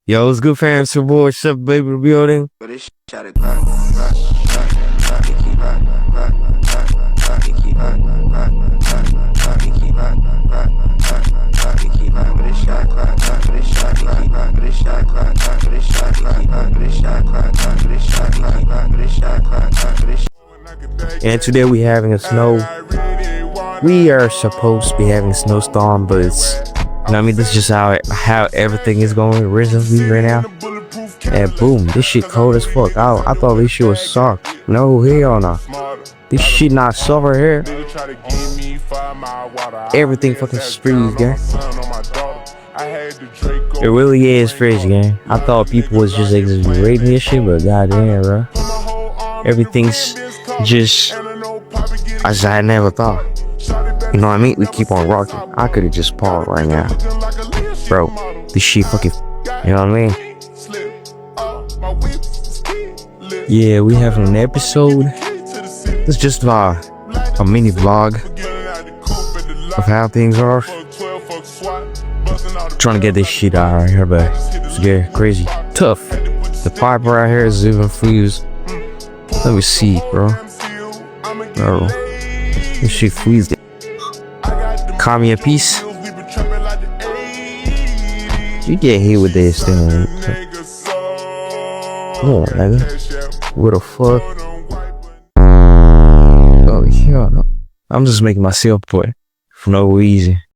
Yo, what's good, fam? It's your boy, Sevbaby building. But this shot it clock, clock, clock, clock, it keep hot, clock, clock, clock, it keep hot, clock, clock, clock, it keep hot, clock, clock, clock, it keep hot. But this shot clock, clock, but this shot clock, clock, but this shot clock, clock, but this shot clock, clock, but this shot clock, clock, but this shot clock, clock, but this shot clock, clock, but this. And today we having a snow. We are supposed to be having a snowstorm, but it's, you know what I mean, this is just how everything is going recently right now. And boom, this shit cold as fuck. I thought this shit was soft. No, hell no. This shit not soft right here. Everything fucking freeze, gang. It really is freeze, gang. I thought people was just exaggerating this shit, but goddamn, bro. Everything's just as I never thought. You know what I mean? We keep on rocking. I could've just paused right now. Bro, this shit fucking, you know what I mean? Yeah, we have an episode. It's just a mini vlog of how things are. Trying to get this shit out right here, but it's getting crazy. Tough. The pipe right here is even fused. Let me see, bro. Bro, this shit fused. Call me a piece. You get hit with this thing. Come on, nigga. What the fuck? Oh, hell no. I'm just making myself put for no reason.